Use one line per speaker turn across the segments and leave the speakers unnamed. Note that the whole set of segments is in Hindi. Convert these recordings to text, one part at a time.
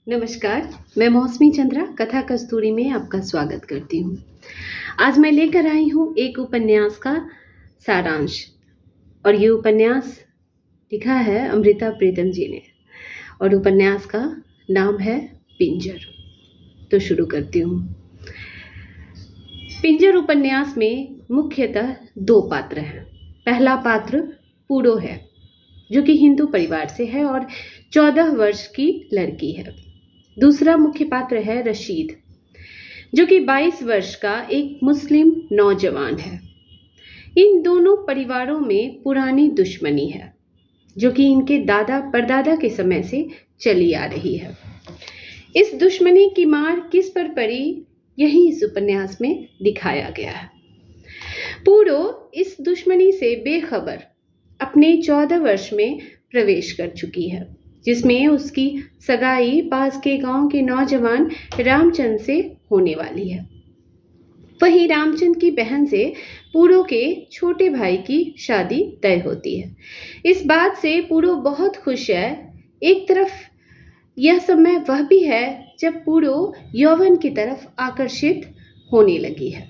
नमस्कार, मैं मौसमी चंद्रा कथा कस्तूरी में आपका स्वागत करती हूँ। आज मैं लेकर आई हूँ एक उपन्यास का सारांश और ये उपन्यास लिखा है अमृता प्रीतम जी ने और उपन्यास का नाम है पिंजर। तो शुरू करती हूँ। पिंजर उपन्यास में मुख्यतः दो पात्र हैं। पहला पात्र पूरो है जो कि हिंदू परिवार से है और 14 वर्ष की लड़की है। दूसरा मुख्य पात्र है रशीद जो कि 22 वर्ष का एक मुस्लिम नौजवान है। इन दोनों परिवारों में पुरानी दुश्मनी है जो कि इनके दादा परदादा के समय से चली आ रही है। इस दुश्मनी की मार किस पर पड़ी यही इस उपन्यास में दिखाया गया है। पूरो इस दुश्मनी से बेखबर अपने 14 वर्ष में प्रवेश कर चुकी है जिसमें उसकी सगाई पास के गांव के नौजवान रामचंद से होने वाली है। वहीं रामचंद की बहन से पूरो के छोटे भाई की शादी तय होती है। इस बात से पूरो बहुत खुश है। एक तरफ यह समय वह भी है जब पूरो यौवन की तरफ आकर्षित होने लगी है।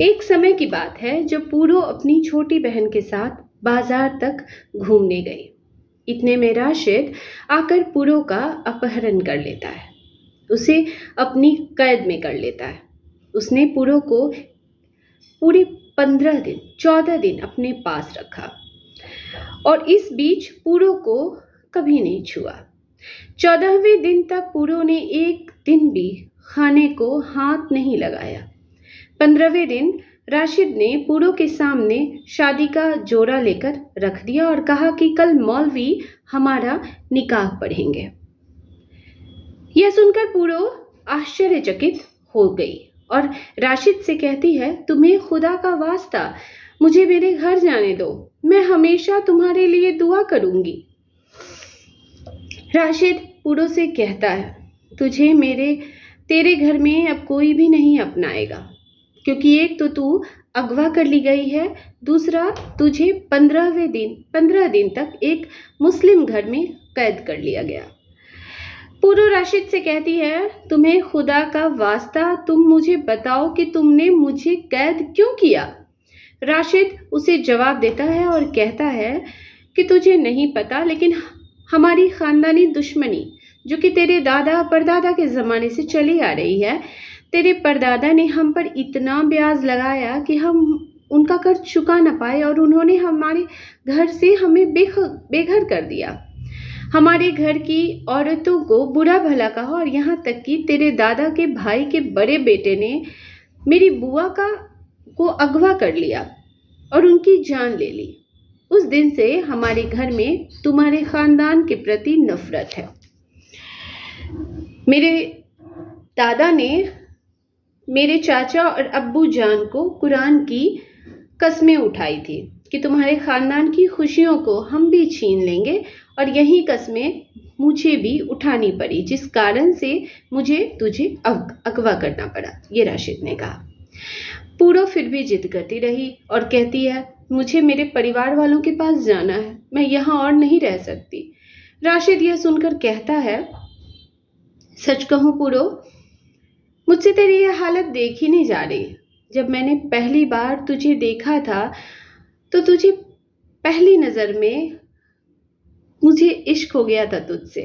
एक समय की बात है जब पूरो अपनी छोटी बहन के साथ बाजार तक घूमने गई। इतने में राशिद आकर पूरो का अपहरण कर लेता है, उसे अपनी कैद में कर लेता है। उसने पूरो को पूरे 14 दिन अपने पास रखा और इस बीच पूरो को कभी नहीं छुआ। 14वें दिन तक पूरो ने एक दिन भी खाने को हाथ नहीं लगाया। 15वें दिन राशिद ने पूरो के सामने शादी का जोड़ा लेकर रख दिया और कहा कि कल मौलवी हमारा निकाह पढ़ेंगे। यह सुनकर पूरो आश्चर्यचकित हो गई और राशिद से कहती है, तुम्हें खुदा का वास्ता मुझे मेरे घर जाने दो, मैं हमेशा तुम्हारे लिए दुआ करूंगी। राशिद पूरो से कहता है, तुझे तेरे घर में अब कोई भी नहीं अपनाएगा क्योंकि एक तो तू अगवा कर ली गई है, दूसरा तुझे 15 दिन तक एक मुस्लिम घर में कैद कर लिया गया। पूरो राशिद से कहती है, तुम्हें खुदा का वास्ता तुम मुझे बताओ कि तुमने मुझे कैद क्यों किया। राशिद उसे जवाब देता है और कहता है कि तुझे नहीं पता, लेकिन हमारी खानदानी दुश्मनी जो कि तेरे दादा परदादा के ज़माने से चली आ रही है, तेरे परदादा ने हम पर इतना ब्याज लगाया कि हम उनका कर्ज चुका न पाए और उन्होंने हमारे घर से हमें बेघर कर दिया। हमारे घर की औरतों को बुरा भला कहा और यहाँ तक कि तेरे दादा के भाई के बड़े बेटे ने मेरी बुआ को अगवा कर लिया और उनकी जान ले ली। उस दिन से हमारे घर में तुम्हारे खानदान के प्रति नफरत है। मेरे दादा ने मेरे चाचा और अब्बू जान को कुरान की कस्में उठाई थी कि तुम्हारे खानदान की खुशियों को हम भी छीन लेंगे और यही कस्में मुझे भी उठानी पड़ी, जिस कारण से मुझे तुझे अगवा करना पड़ा, ये राशिद ने कहा। पूरो फिर भी जिद करती रही और कहती है, मुझे मेरे परिवार वालों के पास जाना है, मैं यहाँ और नहीं रह सकती। राशिद यह सुनकर कहता है, सच कहूँ पूरो, मुझसे तेरी यह हालत देखी नहीं जा रही। जब मैंने पहली बार तुझे देखा था तो तुझे पहली नज़र में मुझे इश्क हो गया था तुझसे,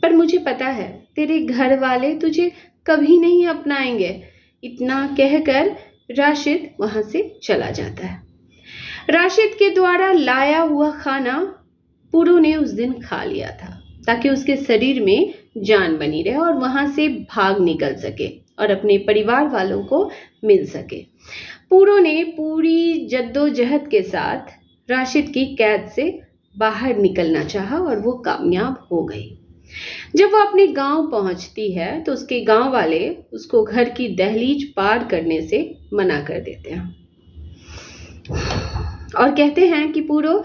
पर मुझे पता है तेरे घर वाले तुझे कभी नहीं अपनाएंगे। इतना कहकर राशिद वहाँ से चला जाता है। राशिद के द्वारा लाया हुआ खाना पूरो ने उस दिन खा लिया था ताकि उसके शरीर में जान बनी रहे और वहां से भाग निकल सके और अपने परिवार वालों को मिल सके। पूरो ने पूरी जद्दोजहद के साथ राशिद की कैद से बाहर निकलना चाहा और वो कामयाब हो गई। जब वो अपने गांव पहुंचती है तो उसके गांव वाले उसको घर की दहलीज पार करने से मना कर देते हैं और कहते हैं कि पूरो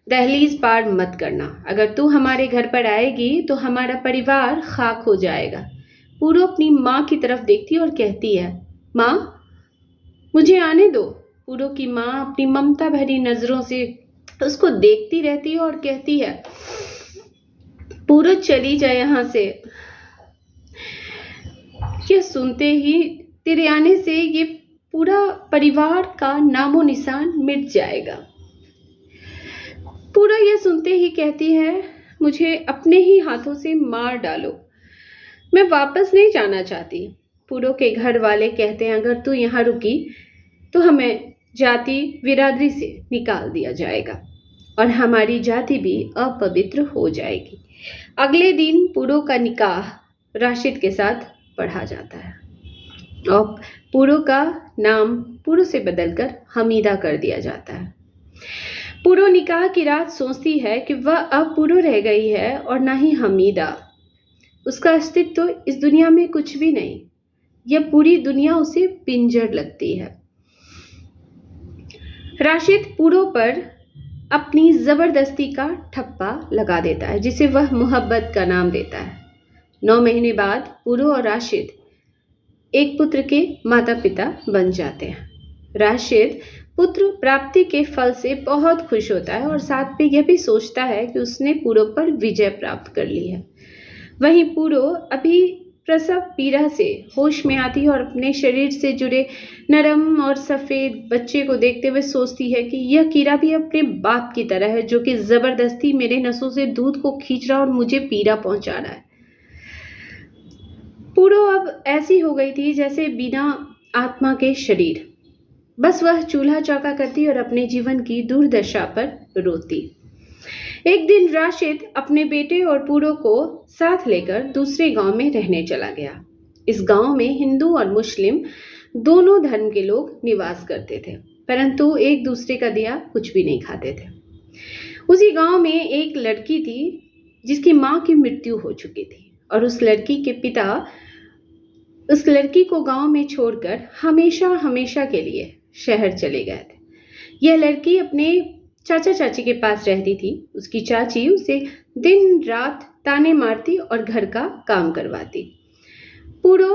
दहलीज पार मत करना, अगर तू हमारे घर पर आएगी तो हमारा परिवार खाक हो जाएगा। पूरो अपनी माँ की तरफ देखती और कहती है, माँ मुझे आने दो। पूरो की माँ अपनी ममता भरी नजरों से उसको देखती रहती है और कहती है, पूरो चली जाए यहाँ से। यह सुनते ही तेरे आने से ये पूरा परिवार का नामो निशान मिट जाएगा। पूरा यह सुनते ही कहती है, मुझे अपने ही हाथों से मार डालो, मैं वापस नहीं जाना चाहती। पूरो के घर वाले कहते हैं, अगर तू यहाँ रुकी तो हमें जाति बिरादरी से निकाल दिया जाएगा और हमारी जाति भी अपवित्र हो जाएगी। अगले दिन पूरो का निकाह राशिद के साथ पढ़ा जाता है और पूरो का नाम पूरो से बदलकर हमीदा कर दिया जाता है। पूरो निकाह की रात सोचती है कि वह अब पूरो रह गई है और ना ही हमीदा। उसका अस्तित्व इस दुनिया में कुछ भी नहीं। यह पूरी दुनिया उसे पिंजर लगती है। राशिद पूरो पर अपनी जबरदस्ती का ठप्पा लगा देता है, जिसे वह मोहब्बत का नाम देता है। 9 महीने बाद पूरो और राशिद एक पुत्र के माता पिता बन जाते हैं। राशिद पुत्र प्राप्ति के फल से बहुत खुश होता है और साथ में यह भी सोचता है कि उसने पूरो पर विजय प्राप्त कर ली है। वहीं पूरो अभी प्रसव पीड़ा से होश में आती है और अपने शरीर से जुड़े नरम और सफ़ेद बच्चे को देखते हुए सोचती है कि यह कीड़ा भी अपने बाप की तरह है, जो कि ज़बरदस्ती मेरे नसों से दूध को खींच रहा और मुझे पीड़ा पहुंचा रहा है। पूरो अब ऐसी हो गई थी जैसे बिना आत्मा के शरीर। बस वह चूल्हा चौका करती और अपने जीवन की दुर्दशा पर रोती। एक दिन राशिद अपने बेटे और पूरो को साथ लेकर दूसरे गांव में रहने चला गया। इस गांव में हिंदू और मुस्लिम दोनों धर्म के लोग निवास करते थे, परंतु एक दूसरे का दिया कुछ भी नहीं खाते थे। उसी गांव में एक लड़की थी जिसकी मां की मृत्यु हो चुकी थी और उस लड़की के पिता उस लड़की को गांव में छोड़कर हमेशा हमेशा के लिए शहर चले गए थे। यह लड़की अपने चाचा चाची के पास रहती थी। उसकी चाची उसे दिन रात ताने मारती और घर का काम करवाती। पूरो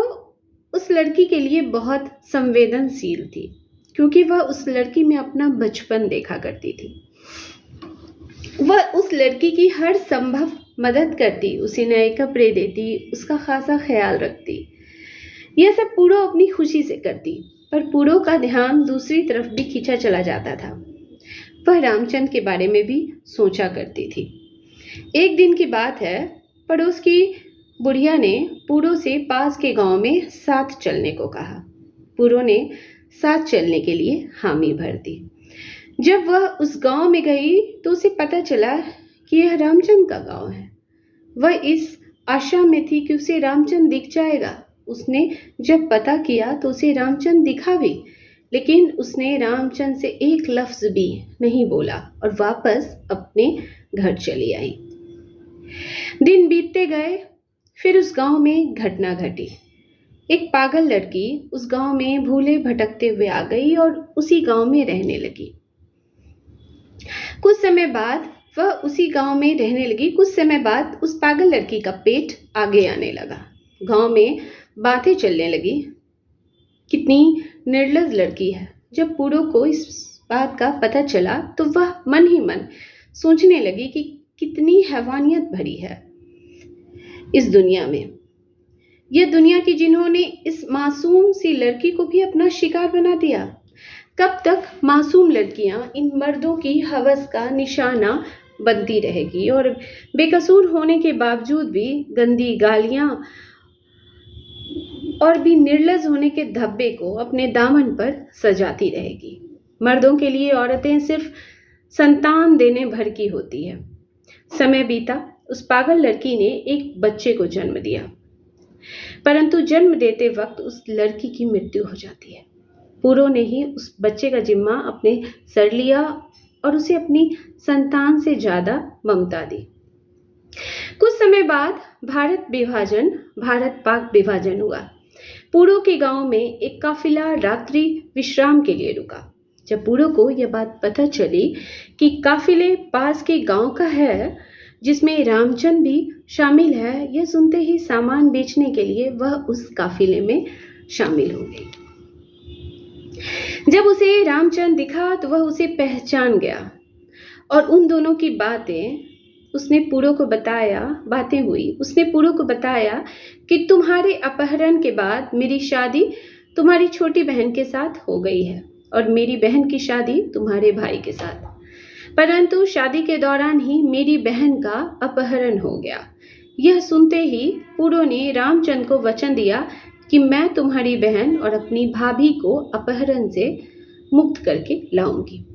उस लड़की के लिए बहुत संवेदनशील थी, क्योंकि वह उस लड़की में अपना बचपन देखा करती थी। वह उस लड़की की हर संभव मदद करती, उसे नए कपड़े देती, उसका खासा ख्याल रखती। यह सब पूरो अपनी खुशी से करती, पर पूरो का ध्यान दूसरी तरफ भी खींचा चला जाता था। वह रामचंद्र के बारे में भी सोचा करती थी। एक दिन की बात है, पड़ोस की बुढ़िया ने पूरो से पास के गांव में साथ चलने को कहा। पूरो ने साथ चलने के लिए हामी भर दी। जब वह उस गांव में गई तो उसे पता चला कि यह रामचंद्र का गांव है। वह इस आशा में थी कि उसे रामचंद्र दिख जाएगा। उसने जब पता किया तो उसे रामचंद्र दिखा भी, लेकिन उसने रामचंद्र से एक लफ्ज भी नहीं बोला और वापस अपने घर चली आई। दिन बीतते गए, फिर उस गांव में घटना घटी। एक पागल लड़की उस गांव में भूले भटकते हुए आ गई और उसी गांव में रहने लगी। कुछ समय बाद वह उसी गांव में रहने लगी। कुछ समय बाद उस पागल लड़की का पेट आगे आने लगा। गांव में बातें चलने लगी, कितनी निर्लज लड़की है। जब पूरो को इस बात का पता चला तो वह मन ही मन सोचने लगी कि कितनी हैवानियत भरी है इस दुनिया में। यह दुनिया की जिन्होंने इस मासूम सी लड़की को भी अपना शिकार बना दिया। कब तक मासूम लड़कियां इन मर्दों की हवस का निशाना बनती रहेगी और बेकसूर होने के बावजूद भी गंदी गालियां और भी निर्लज होने के धब्बे को अपने दामन पर सजाती रहेगी। मर्दों के लिए औरतें सिर्फ संतान देने भर की होती है। समय बीता, उस पागल लड़की ने एक बच्चे को जन्म दिया, परंतु जन्म देते वक्त उस लड़की की मृत्यु हो जाती है। पूरो ने ही उस बच्चे का जिम्मा अपने सर लिया और उसे अपनी संतान से ज्यादा ममता दी। कुछ समय बाद भारत पाक विभाजन हुआ। पूरो के गांव में एक काफिला रात्रि विश्राम के लिए रुका। जब पूरो को यह बात पता चली कि काफिले पास के गांव का है जिसमें रामचंद्र भी शामिल है, यह सुनते ही सामान बेचने के लिए वह उस काफिले में शामिल हो गई। जब उसे रामचंद्र दिखा तो वह उसे पहचान गया और उन दोनों की बातें उसने पूरो को बताया, बातें हुई, उसने पूरो को बताया कि तुम्हारे अपहरण के बाद मेरी शादी तुम्हारी छोटी बहन के साथ हो गई है और मेरी बहन की शादी तुम्हारे भाई के साथ। परंतु शादी के दौरान ही मेरी बहन का अपहरण हो गया। यह सुनते ही पूरो ने रामचंद्र को वचन दिया कि मैं तुम्हारी बहन और अपनी भाभी को अपहरण से मुक्त करके लाऊंगी।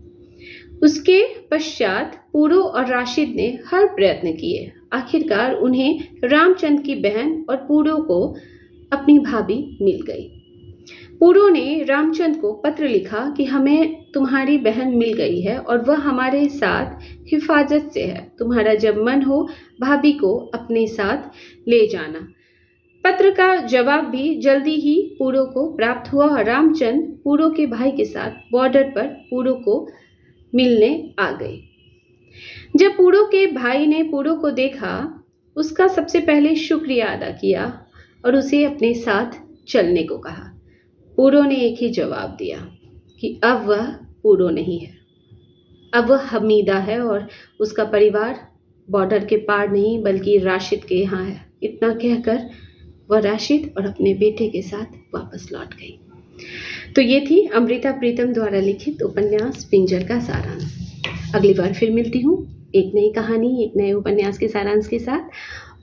उसके पश्चात पूरो और राशिद ने हर प्रयत्न किए। आखिरकार उन्हें रामचंद्र की बहन और पूरो को अपनी भाभी मिल गई। पूरो ने रामचंद्र को पत्र लिखा कि हमें तुम्हारी बहन मिल गई है और वह हमारे साथ हिफाजत से है। तुम्हारा जब मन हो भाभी को अपने साथ ले जाना। पत्र का जवाब भी जल्दी ही पूरो को प्राप्त हुआ और रामचंद्र पूरो के भाई के साथ बॉर्डर पर पूरो को मिलने आ गए। जब पूरो के भाई ने पूरो को देखा, उसका सबसे पहले शुक्रिया अदा किया और उसे अपने साथ चलने को कहा। पूरो ने एक ही जवाब दिया कि अब वह पूरो नहीं है, अब वह हमीदा है और उसका परिवार बॉर्डर के पार नहीं बल्कि राशिद के यहाँ है। इतना कहकर वह राशिद और अपने बेटे के साथ वापस लौट गई। तो ये थी अमृता प्रीतम द्वारा लिखित उपन्यास पिंजर का सारांश। अगली बार फिर मिलती हूँ एक नई कहानी, एक नए उपन्यास के सारांश के साथ।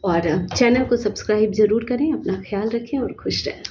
और चैनल को सब्सक्राइब जरूर करें। अपना ख्याल रखें और खुश रहें।